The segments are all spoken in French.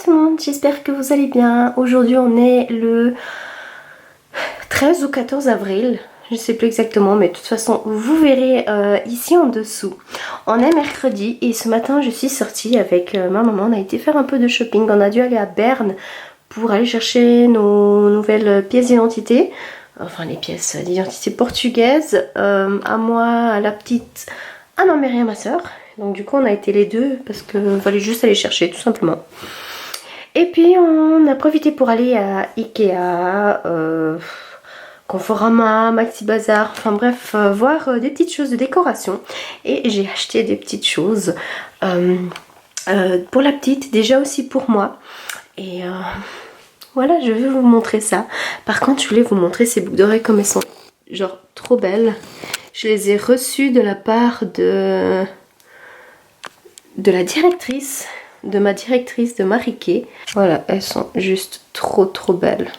tout le monde, j'espère que vous allez bien. Aujourd'hui on est le 13 ou 14 avril, je ne sais plus exactement, mais de toute façon vous verrez ici en dessous. On est mercredi et ce matin je suis sortie avec ma maman, on a été faire un peu de shopping. On a dû aller à Berne pour aller chercher nos nouvelles pièces d'identité. Enfin les pièces d'identité portugaises, à moi, à la petite, à ma mère et à ma soeur. Donc du coup on a été les deux parce qu'il fallait juste aller chercher tout simplement. Et puis on a profité pour aller à Ikea, Conforama, Maxi Bazar, enfin bref, voir des petites choses de décoration. Et j'ai acheté des petites choses pour la petite, déjà aussi pour moi. Et voilà, je vais vous montrer ça. Par contre, je voulais vous montrer ces boucles d'oreilles comme elles sont genre trop belles. Je les ai reçues de la part de la directrice, de ma directrice de Mariquet. Voilà, elles sont juste trop belles.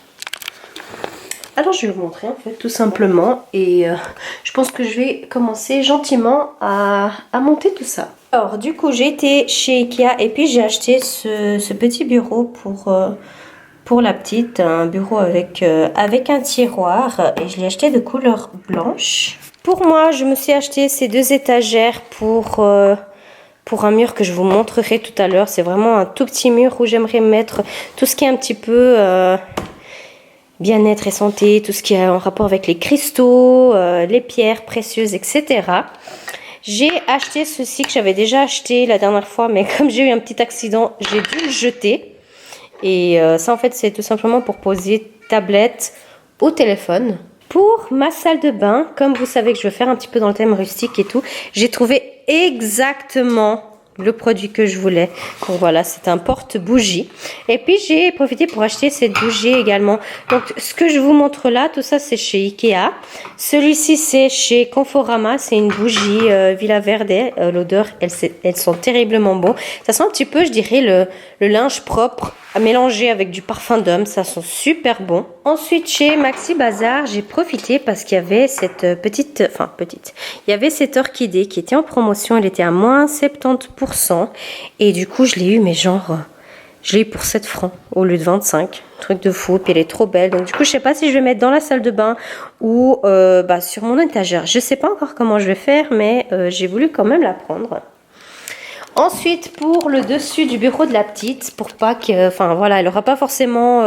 Alors je vais vous montrer en fait tout simplement et je pense que je vais commencer gentiment à monter tout ça. Alors du coup j'ai été chez Ikea et puis j'ai acheté ce petit bureau pour la petite, un bureau avec un tiroir et je l'ai acheté de couleur blanche. Pour moi je me suis acheté ces deux étagères pour un mur que je vous montrerai tout à l'heure. C'est vraiment un tout petit mur où j'aimerais mettre tout ce qui est un petit peu bien-être et santé, tout ce qui est en rapport avec les cristaux, les pierres précieuses, etc. J'ai acheté ceci que j'avais déjà acheté la dernière fois, mais comme j'ai eu un petit accident, j'ai dû le jeter. Et ça en fait c'est tout simplement pour poser tablette au téléphone. Pour ma salle de bain, comme vous savez que je veux faire un petit peu dans le thème rustique et tout, j'ai trouvé exactement le produit que je voulais. Donc voilà, c'est un porte-bougie. Et puis j'ai profité pour acheter cette bougie également. Donc ce que je vous montre là, tout ça c'est chez Ikea. Celui-ci c'est chez Conforama, c'est une bougie Villa Verde. L'odeur, elles sont terriblement bon. Ça sent un petit peu, je dirais, le linge propre à mélanger avec du parfum d'homme. Ça sent super bon. Ensuite chez Maxi Bazar, j'ai profité parce qu'il y avait cette il y avait cette orchidée qui était en promotion. Elle était à moins 70%. Et du coup je l'ai eu, mais genre je l'ai eu pour 7 francs au lieu de 25. Truc de fou. Puis elle est trop belle. Donc du coup je sais pas si je vais mettre dans la salle de bain ou sur mon étagère. Je sais pas encore comment je vais faire, mais j'ai voulu quand même la prendre. Ensuite pour le dessus du bureau de la petite, pour pas que, enfin voilà, elle aura pas forcément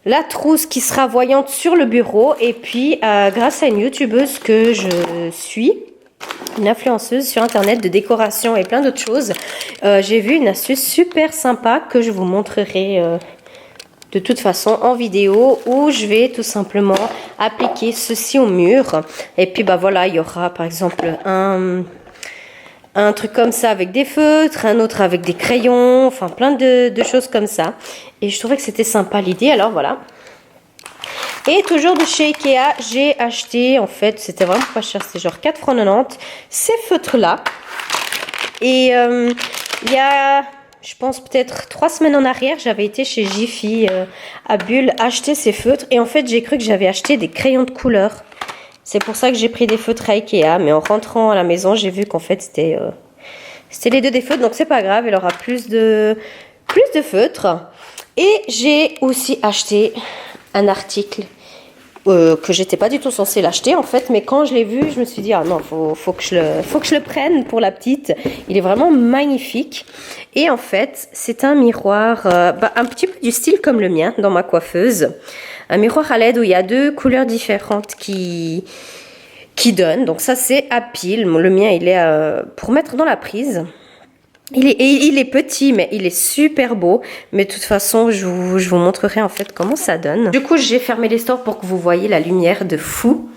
la trousse qui sera voyante sur le bureau. Et puis grâce à une youtubeuse que je suis, une influenceuse sur internet de décoration et plein d'autres choses, j'ai vu une astuce super sympa que je vous montrerai de toute façon en vidéo, où je vais tout simplement appliquer ceci au mur. Et puis bah voilà, il y aura par exemple un truc comme ça avec des feutres, un autre avec des crayons, enfin plein de choses comme ça. Et je trouvais que c'était sympa l'idée, alors voilà. Et toujours de chez Ikea, j'ai acheté, en fait, c'était vraiment pas cher, c'était genre 4,90 €, ces feutres-là. Et il y a, je pense peut-être 3 semaines en arrière, j'avais été chez Jiffy à Bulle acheter ces feutres. Et en fait, j'ai cru que j'avais acheté des crayons de couleur. C'est pour ça que j'ai pris des feutres à Ikea. Mais en rentrant à la maison, j'ai vu qu'en fait, c'était les deux des feutres. Donc c'est pas grave, elle aura plus de feutres. Et j'ai aussi acheté un article que j'étais pas du tout censée l'acheter en fait, mais quand je l'ai vu, je me suis dit ah non, faut que je le prenne pour la petite. Il est vraiment magnifique. Et en fait, c'est un miroir un petit peu du style comme le mien dans ma coiffeuse. Un miroir à LED où il y a deux couleurs différentes qui donnent. Donc ça c'est à pile. Le mien il est pour mettre dans la prise. Il est petit, mais il est super beau. Mais de toute façon, je vous montrerai en fait comment ça donne. Du coup, j'ai fermé les stores pour que vous voyez la lumière de fou.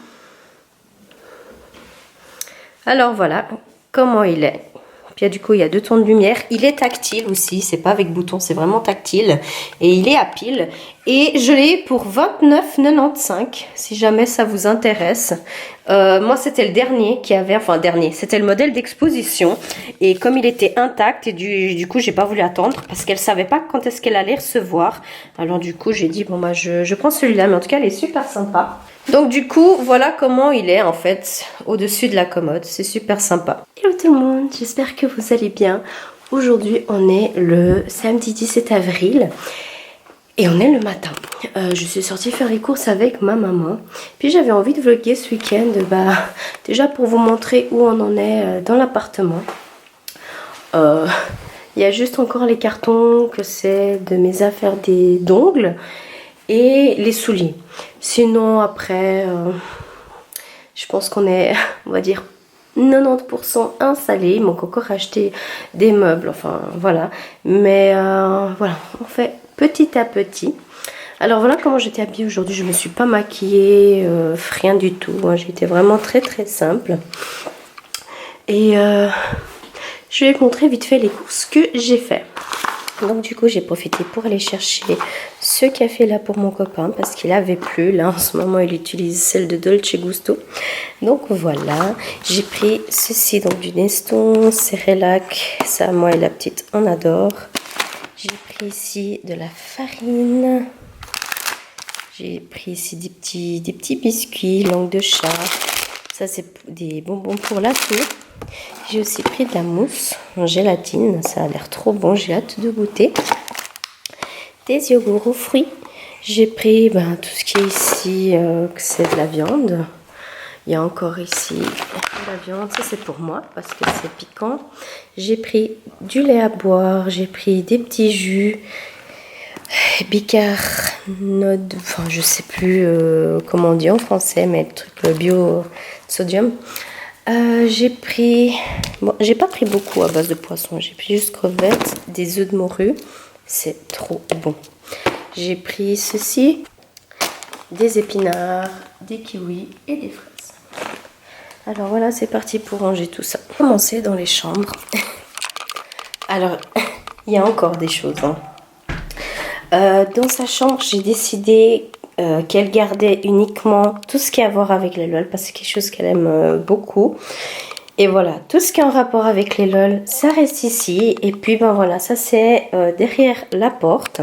Alors voilà comment il est. Puis du coup, il y a deux tons de lumière. Il est tactile aussi. C'est pas avec bouton, c'est vraiment tactile. Et il est à pile. Et je l'ai pour 29,95 € si jamais ça vous intéresse. Moi, c'était le dernier qui avait... Enfin, c'était le modèle d'exposition. Et comme il était intact, et du coup, j'ai pas voulu attendre parce qu'elle savait pas quand est-ce qu'elle allait recevoir. Alors du coup, j'ai dit, bon bah, je prends celui-là. Mais en tout cas, il est super sympa. Donc du coup, voilà comment il est en fait au-dessus de la commode. C'est super sympa. Hello tout le monde, j'espère que vous allez bien. Aujourd'hui, on est le samedi 17 avril et on est le matin. Je suis sortie faire les courses avec ma maman. Puis j'avais envie de vlogger ce week-end, déjà pour vous montrer où on en est dans l'appartement. Il y a juste encore les cartons que c'est de mes affaires d'ongles et les souliers. Sinon après, je pense qu'on est, on va dire, 90% installé. Il manque encore acheter des meubles, enfin voilà. Mais voilà, on fait petit à petit. Alors voilà comment j'étais habillée aujourd'hui. Je me suis pas maquillée, rien du tout. Hein. J'étais vraiment très très simple. Et je vais vous montrer vite fait les courses que j'ai fait. Donc du coup j'ai profité pour aller chercher ce café là pour mon copain parce qu'il avait plus. Là en ce moment il utilise celle de Dolce Gusto. Donc voilà, j'ai pris ceci donc du Neston, Cerelac, ça moi et la petite on adore. J'ai pris ici de la farine. J'ai pris ici des petits biscuits, langue de chat. Ça c'est des bonbons pour la toux. J'ai aussi pris de la mousse en gélatine, ça a l'air trop bon, j'ai hâte de goûter. Des yogourts aux fruits. J'ai pris tout ce qui est ici, c'est de la viande. Il y a encore ici de la viande, ça c'est pour moi parce que c'est piquant. J'ai pris du lait à boire, j'ai pris des petits jus. Bicarnode, enfin je sais plus comment on dit en français, mais le truc bio sodium. J'ai pris, bon j'ai pas pris beaucoup à base de poisson, j'ai pris juste crevettes, des œufs de morue, c'est trop bon. J'ai pris ceci, des épinards, des kiwis et des fraises. Alors voilà, c'est parti pour ranger tout ça. Commencer dans les chambres. Alors il y a encore des choses. Hein. Dans sa chambre, j'ai décidé qu'elle gardait uniquement tout ce qui a à voir avec les LOL parce que c'est quelque chose qu'elle aime beaucoup. Et voilà, tout ce qui est en rapport avec les LOL, ça reste ici. Et puis voilà, ça c'est derrière la porte.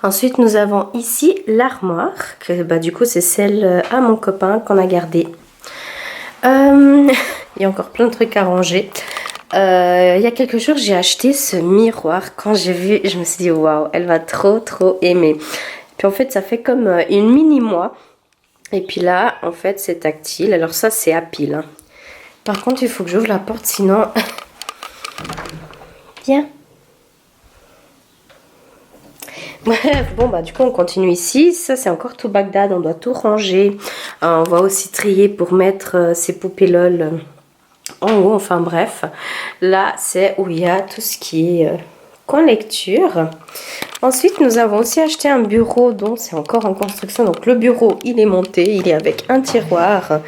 Ensuite, nous avons ici l'armoire, que du coup c'est celle à mon copain qu'on a gardée. Il y a encore plein de trucs à ranger. Il y a quelques jours, j'ai acheté ce miroir. Quand j'ai vu, je me suis dit waouh, elle va trop aimer. Puis en fait, ça fait comme une mini moi. Et puis là, en fait, c'est tactile. Alors ça, c'est à pile. Hein. Par contre, il faut que j'ouvre la porte, sinon... Viens. Bref, bon du coup on continue ici. Ça c'est encore tout Bagdad, on doit tout ranger. On va aussi trier pour mettre ces poupées LOL en haut, enfin bref. Là c'est où il y a tout ce qui est coin lecture. Ensuite nous avons aussi acheté un bureau dont c'est encore en construction. Donc le bureau il est monté, il est avec un tiroir.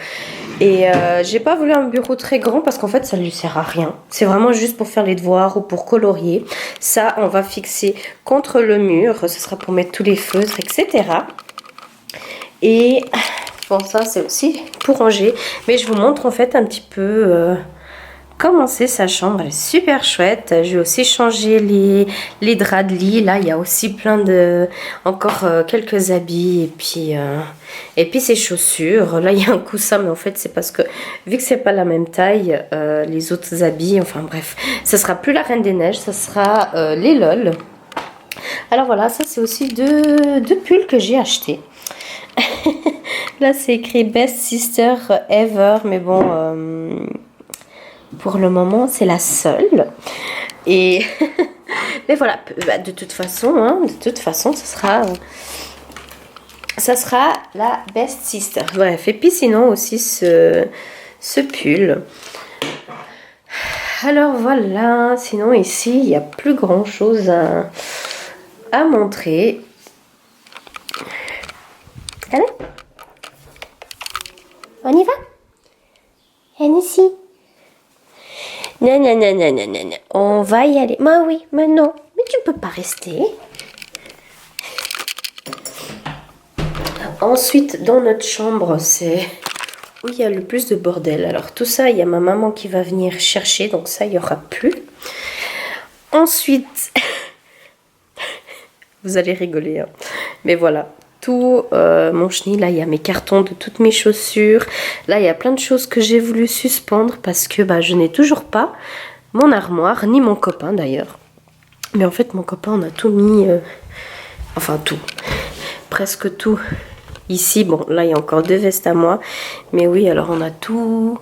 Et j'ai pas voulu un bureau très grand parce qu'en fait ça ne lui sert à rien. C'est vraiment juste pour faire les devoirs ou pour colorier. Ça on va fixer contre le mur. Ce sera pour mettre tous les feutres, etc. Et bon ça c'est aussi pour ranger. Mais je vous montre en fait un petit peu comment c'est sa chambre. Elle est super chouette. Je vais aussi changer les draps de lit. Là il y a aussi plein de... encore quelques habits et puis ses chaussures. Là il y a un coussin mais en fait c'est parce que vu que c'est pas la même taille, les autres habits, enfin bref, ça sera plus la Reine des Neiges, ça sera les LOL. Alors voilà, ça c'est aussi deux pulls que j'ai achetés. Là c'est écrit Best Sister Ever, mais bon pour le moment c'est la seule. Et mais voilà, de toute façon, hein, ça sera la Best Sister. Bref, et puis sinon aussi ce pull. Alors voilà, sinon ici, il n'y a plus grand chose à montrer. Allez, on y va? Ici. Non, on va y aller. Mais oui, mais non, mais tu peux pas rester. Ensuite, dans notre chambre, c'est où il y a le plus de bordel. Alors tout ça, il y a ma maman qui va venir chercher, donc ça, il n'y aura plus. Ensuite, vous allez rigoler, hein. Mais voilà, tout mon chenil, là, il y a mes cartons de toutes mes chaussures. Là, il y a plein de choses que j'ai voulu suspendre parce que je n'ai toujours pas mon armoire, ni mon copain d'ailleurs. Mais en fait, mon copain, on a tout mis, enfin tout, presque tout. Ici, bon, là, il y a encore 2 vestes à moi. Mais oui, alors on a tout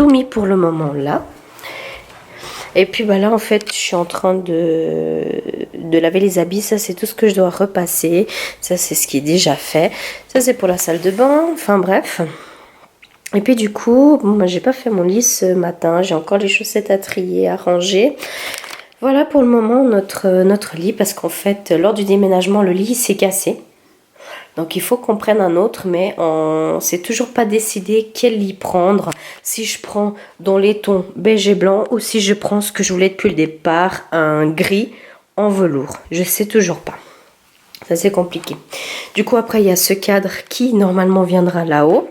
mis pour le moment là. Et puis bah là en fait je suis en train de laver les habits. Ça c'est tout ce que je dois repasser. Ça c'est ce qui est déjà fait. Ça c'est pour la salle de bain. Enfin bref. Et puis du coup, bon, bah, j'ai pas fait mon lit ce matin. J'ai encore les chaussettes à trier, à ranger. Voilà pour le moment notre lit. Parce qu'en fait lors du déménagement le lit s'est cassé. Donc il faut qu'on prenne un autre, mais on s'est toujours pas décidé quel lit prendre. Si je prends dans les tons beige et blanc ou si je prends ce que je voulais depuis le départ, un gris en velours. Je sais toujours pas. Ça c'est compliqué. Du coup après il y a ce cadre qui normalement viendra là-haut.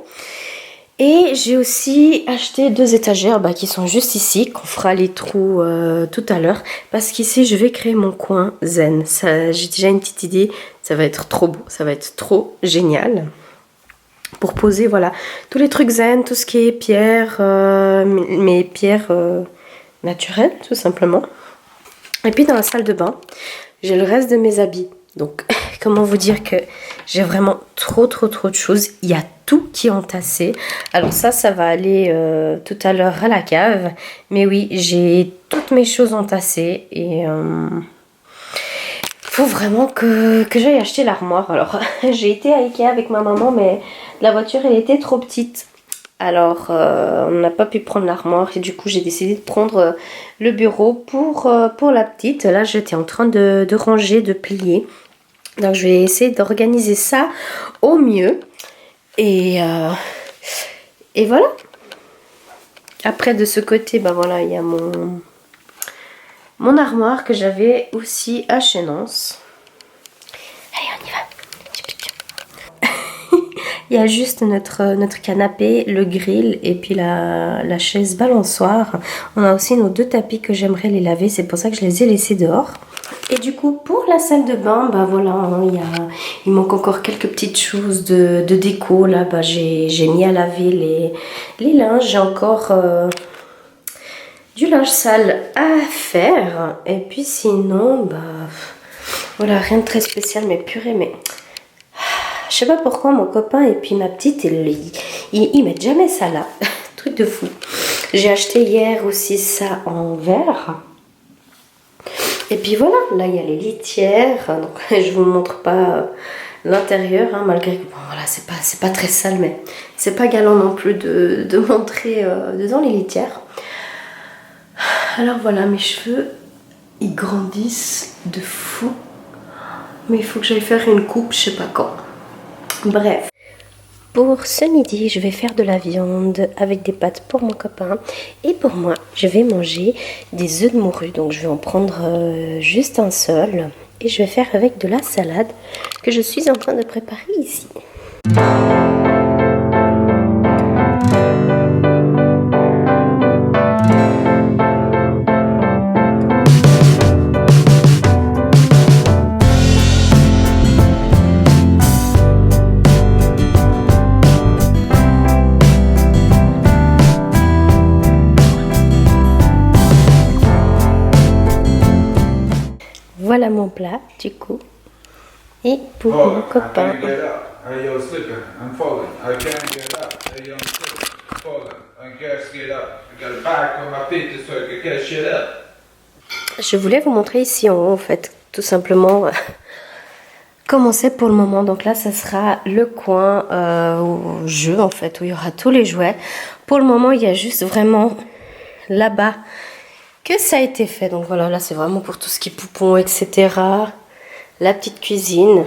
Et j'ai aussi acheté 2 étagères qui sont juste ici, qu'on fera les trous tout à l'heure. Parce qu'ici, je vais créer mon coin zen. J'ai déjà une petite idée, ça va être trop beau, ça va être trop génial. Pour poser, voilà, tous les trucs zen, tout ce qui est pierre, mes pierres naturelles, tout simplement. Et puis dans la salle de bain, j'ai le reste de mes habits. Donc, comment vous dire que j'ai vraiment trop de choses. Il y a tout qui est entassé. Alors ça va aller tout à l'heure à la cave. Mais oui, j'ai toutes mes choses entassées. Et faut vraiment que j'aille acheter l'armoire. Alors, j'ai été à Ikea avec ma maman, mais la voiture, elle était trop petite. Alors, on n'a pas pu prendre l'armoire et du coup, j'ai décidé de prendre le bureau pour la petite. Là, j'étais en train de ranger, de plier. Donc, je vais essayer d'organiser ça au mieux. Et voilà. Après, de ce côté, voilà, il y a mon armoire que j'avais aussi à Chénance. Allez, on y va. Il y a juste notre canapé, le grill et puis la chaise balançoire. On a aussi nos 2 tapis que j'aimerais les laver. C'est pour ça que je les ai laissés dehors. Et du coup, pour la salle de bain, voilà, il manque encore quelques petites choses de déco. Là, j'ai mis à laver les linges. J'ai encore du linge sale à faire. Et puis sinon, voilà, rien de très spécial, mais purée, mais... Je sais pas pourquoi mon copain et puis ma petite, ils mettent jamais ça là. Truc de fou. J'ai acheté hier aussi ça en verre. Et puis voilà, là il y a les litières. Donc je vous montre pas l'intérieur, malgré que voilà, c'est pas très sale, mais c'est pas galant non plus de montrer dedans les litières. Alors voilà, mes cheveux, ils grandissent de fou. Mais il faut que j'aille faire une coupe, je sais pas quand. Bref, pour ce midi, je vais faire de la viande avec des pâtes pour mon copain. Et pour moi, je vais manger des œufs de morue. Donc, je vais en prendre juste un seul. Et je vais faire avec de la salade que je suis en train de préparer ici. Voilà mon plat, du coup. Et pour mon copain. Je voulais vous montrer ici en haut, en fait, tout simplement comment c'est pour le moment. Donc là, ça sera le coin au jeu, en fait, où il y aura tous les jouets. Pour le moment, il y a juste vraiment là-bas que ça a été fait. Donc voilà, là c'est vraiment pour tout ce qui est poupons, etc. La petite cuisine.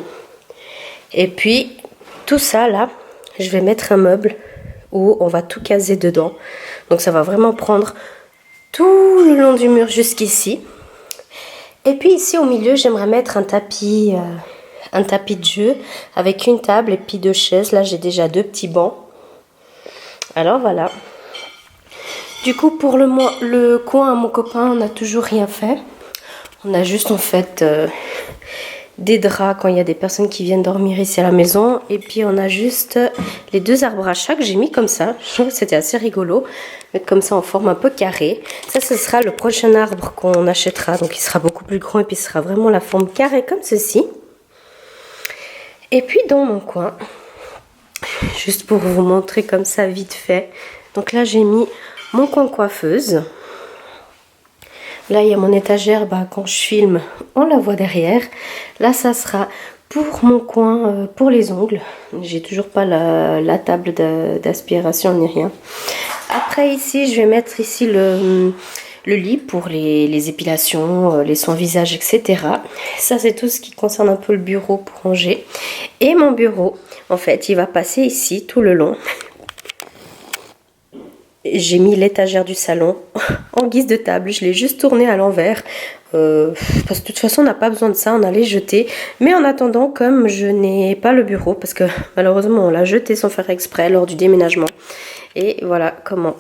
Et puis tout ça là, je vais mettre un meuble où on va tout caser dedans. Donc ça va vraiment prendre tout le long du mur jusqu'ici. Et puis ici au milieu, j'aimerais mettre un tapis de jeu avec une table et puis 2 chaises. Là j'ai déjà 2 petits bancs. Alors voilà. Du coup, pour le coin à mon copain, on n'a toujours rien fait. On a juste en fait des draps quand il y a des personnes qui viennent dormir ici à la maison. Et puis on a juste les 2 arbres à chat que j'ai mis comme ça. Je trouve que c'était assez rigolo, mettre comme ça en forme un peu carrée. Ça, ce sera le prochain arbre qu'on achètera, donc il sera beaucoup plus grand et puis ce sera vraiment la forme carrée comme ceci. Et puis dans mon coin, juste pour vous montrer comme ça vite fait, donc là j'ai mis mon coin coiffeuse. Là, il y a mon étagère, quand je filme, on la voit derrière. Là, ça sera pour mon coin, pour les ongles. J'ai toujours pas la table d'aspiration ni rien. Après, ici, je vais mettre ici le lit pour les épilations, les soins visage, etc. Ça, c'est tout ce qui concerne un peu le bureau pour ranger. Et mon bureau, en fait, il va passer ici tout le long. J'ai mis l'étagère du salon en guise de table. Je l'ai juste tournée à l'envers. Parce que de toute façon, on n'a pas besoin de ça. On allait jeter. Mais en attendant, comme je n'ai pas le bureau, parce que malheureusement, on l'a jeté sans faire exprès lors du déménagement. Et voilà comment.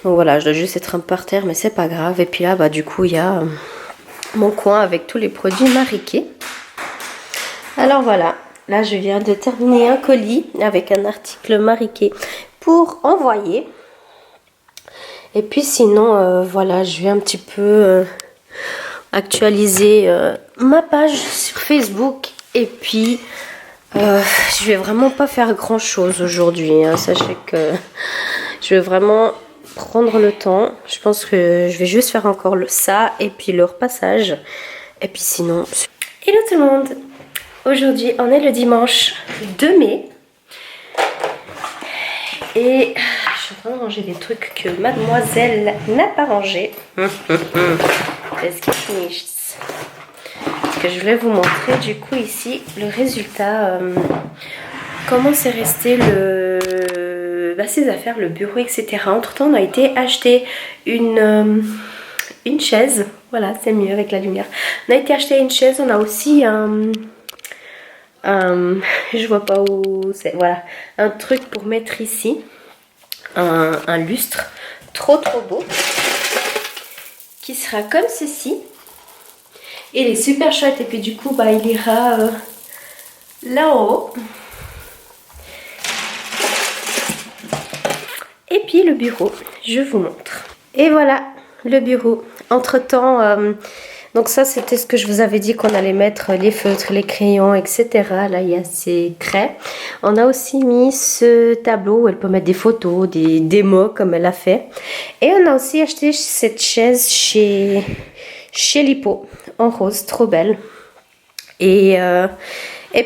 Donc voilà, je dois juste être un peu par terre, mais c'est pas grave. Et puis là, du coup, il y a mon coin avec tous les produits Mariquet. Alors voilà. Là, je viens de terminer un colis avec un article Mariquet pour envoyer. Et puis sinon, voilà, je vais un petit peu actualiser ma page sur Facebook. Et puis, je vais vraiment pas faire grand chose aujourd'hui. Hein. Sachez que je vais vraiment prendre le temps. Je pense que je vais juste faire encore ça et puis le repassage. Et puis sinon... Hello tout le monde! Aujourd'hui, on est le dimanche 2 mai. Et je suis en train de ranger des trucs que mademoiselle n'a pas rangé. Qu'est-ce qui nichts. Parce que je voulais vous montrer du coup ici le résultat. Comment c'est resté ses affaires, le bureau, etc. Entre temps, on a été acheter une chaise. Voilà, c'est mieux avec la lumière. On a été acheter une chaise. On a aussi je vois pas où c'est, voilà, un truc pour mettre ici, un lustre trop beau qui sera comme ceci et il est super chouette. Et puis du coup il ira là-haut. Et puis le bureau, je vous montre. Et voilà le bureau. Entre temps donc ça, c'était ce que je vous avais dit qu'on allait mettre, les feutres, les crayons, etc. Là, il y a ces craies. On a aussi mis ce tableau où elle peut mettre des photos, des démos comme elle a fait. Et on a aussi acheté cette chaise chez Lipo, en rose, trop belle. Et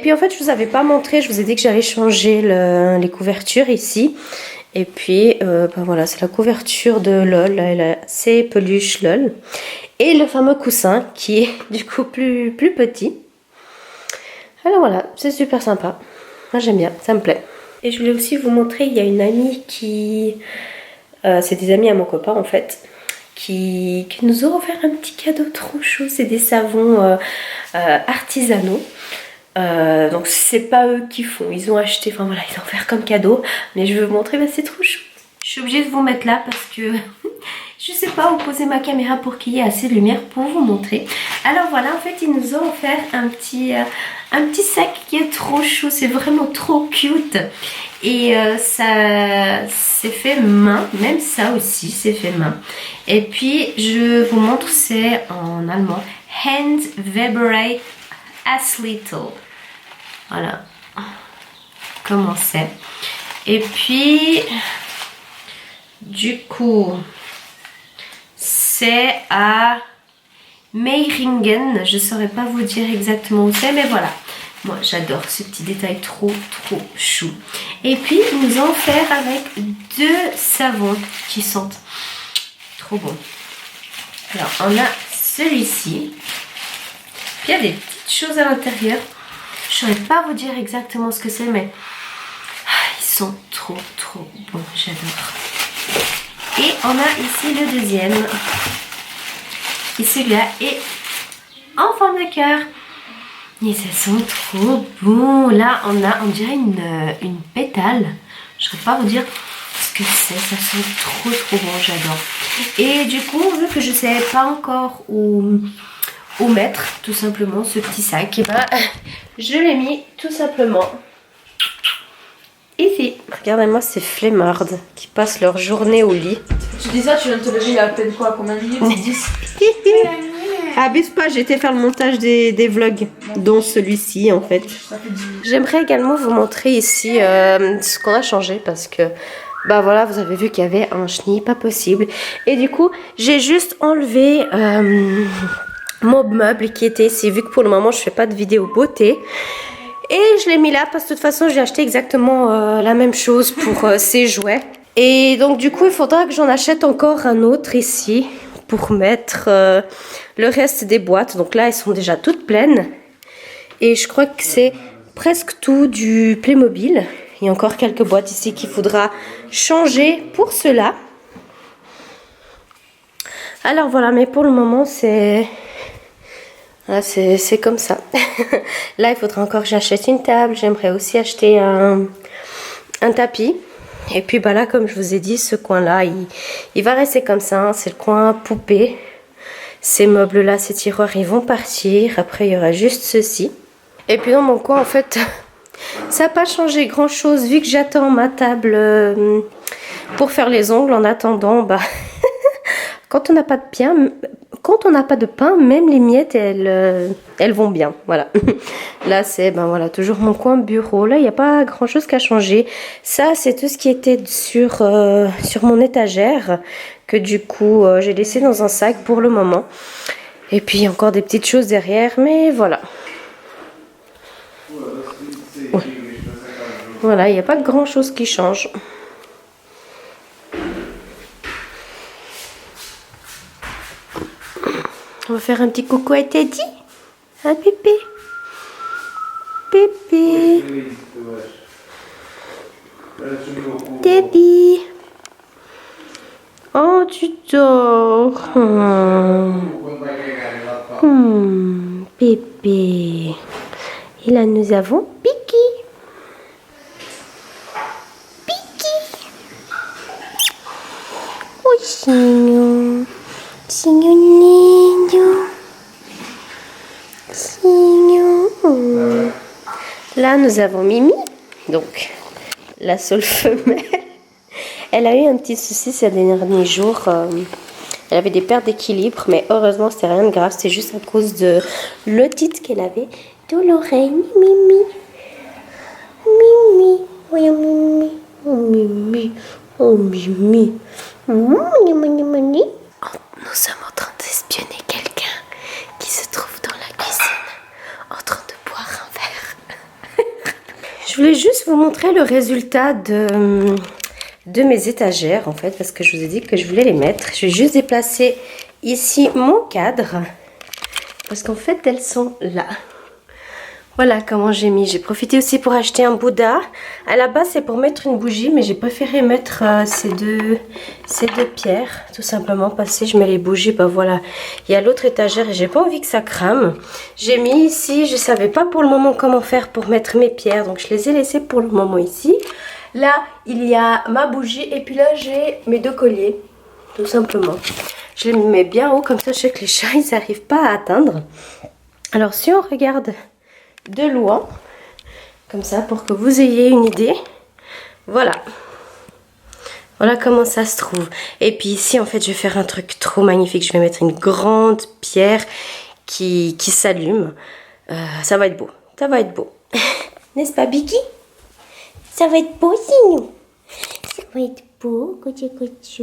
puis en fait, je vous avais pas montré, je vous ai dit que j'allais changer les couvertures ici. Et puis, voilà, c'est la couverture de LOL, elle a ses peluches LOL. Et le fameux coussin qui est du coup plus petit. Alors voilà, c'est super sympa. Moi j'aime bien, ça me plaît. Et je voulais aussi vous montrer, il y a une amie qui... c'est des amis à mon copain en fait. Qui nous ont offert un petit cadeau trop chou. C'est des savons artisanaux. Donc c'est pas eux qui font, ils ont acheté, enfin voilà, ils ont offert comme cadeau. Mais je veux vous montrer, c'est trop chou. Je suis obligée de vous mettre là parce que je sais pas où poser ma caméra pour qu'il y ait assez de lumière pour vous montrer. Alors voilà, en fait ils nous ont offert un petit sac qui est trop chou, c'est vraiment trop cute. Et ça c'est fait main, même ça aussi c'est fait main. Et puis je vous montre, c'est en allemand, Hand Weberei as little. Voilà comment c'est. Et puis du coup c'est à Meiringen. Je saurais pas vous dire exactement où c'est, mais voilà. Moi j'adore ce petit détail trop chou. Et puis ils nous ont offert avec 2 savons qui sentent trop bon. Alors on a celui-ci. Puis il y a des petites choses à l'intérieur. Je saurais pas vous dire exactement ce que c'est, mais ils sont trop bons. J'adore. Et on a ici le deuxième. Et celui-là est en forme de cœur. Et ça sent trop bon. Là, on dirait une pétale. Je ne saurais pas vous dire ce que c'est. Ça sent trop bon. J'adore. Et du coup, vu que je ne sais pas encore où où mettre tout simplement ce petit sac. Et ben, je l'ai mis tout simplement ici. Regardez-moi ces flemmardes qui passent leur journée au lit. Tu dis ça, tu viens de te lever il y a à peine quoi, combien de minutes? 10. Abuse pas, j'ai été faire le montage des vlogs, dont celui-ci en fait. J'aimerais également vous montrer ici ce qu'on a changé parce que bah voilà, vous avez vu qu'il y avait un chenil pas possible. Et du coup, j'ai juste enlevé mon meuble qui était ici, vu que pour le moment je fais pas de vidéo beauté. Et je l'ai mis là parce que de toute façon j'ai acheté exactement la même chose pour ces jouets. Et donc du coup il faudra que j'en achète encore un autre ici pour mettre le reste des boîtes. Donc là elles sont déjà toutes pleines. Et je crois que c'est presque tout du Playmobil. Il y a encore quelques boîtes ici qu'il faudra changer pour cela. Alors voilà, mais pour le moment c'est... Là, c'est comme ça. Là, il faudra encore que j'achète une table. J'aimerais aussi acheter un tapis. Et puis, bah là, comme je vous ai dit, ce coin-là, il va rester comme ça. Hein. C'est le coin poupée. Ces meubles-là, ces tiroirs, ils vont partir. Après, il y aura juste ceci. Et puis, dans mon coin, en fait, ça n'a pas changé grand-chose. Vu que j'attends ma table pour faire les ongles. En attendant, bah... Quand on n'a pas de pain, même les miettes, elles vont bien. Voilà. Là, c'est ben voilà, toujours mon coin bureau. Là, il n'y a pas grand-chose qu'à changer. Ça, c'est tout ce qui était sur mon étagère. Que du coup, j'ai laissé dans un sac pour le moment. Et puis, encore des petites choses derrière. Mais voilà. Ouais. Voilà, il n'y a pas grand-chose qui change. On va faire un petit coucou à Teddy. Hein, Pépé? Pépé. Teddy. Oh, tu dors. Pépé. Et là, nous avons Piki. Piki. Oh, chignon. Chignon lindo. Chignon. Là, nous avons Mimi. Donc, la seule femelle. Elle a eu un petit souci ces derniers jours. Elle avait des pertes d'équilibre, mais heureusement, c'était rien de grave. C'était juste à cause de l'otite qu'elle avait dans l'oreille. Mimi. Mimi. Oui, Mimi. Oh, Mimi. Oh, Mimi. Mimi. Oh, nous sommes en train d'espionner quelqu'un qui se trouve dans la cuisine en train de boire un verre. Je voulais juste vous montrer le résultat de mes étagères en fait, parce que je vous ai dit que je voulais les mettre. Je vais juste déplacer ici mon cadre parce qu'en fait elles sont là. Voilà comment j'ai mis. J'ai profité aussi pour acheter un Bouddha. À la base c'est pour mettre une bougie, mais j'ai préféré mettre ces deux pierres tout simplement parce que je mets les bougies. Bah voilà, il y a l'autre étagère et j'ai pas envie que ça crame. J'ai mis ici, je savais pas pour le moment comment faire pour mettre mes pierres, donc je les ai laissées pour le moment ici. Là, il y a ma bougie et puis là, j'ai mes deux colliers, tout simplement. Je les mets bien haut, comme ça, je sais que les chats, ils n'arrivent pas à atteindre. Alors, si on regarde de loin, comme ça, pour que vous ayez une idée, voilà. Voilà comment ça se trouve. Et puis ici, en fait, je vais faire un truc trop magnifique. Je vais mettre une grande pierre qui s'allume. Ça va être beau, ça va être beau. N'est-ce pas, Biki? Ça va être beau, sinon. Ça va être beau,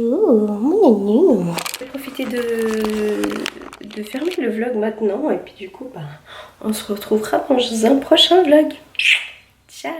mon. Je vais profiter de fermer le vlog maintenant. Et puis du coup, bah, on se retrouvera dans un prochain vlog. Ciao.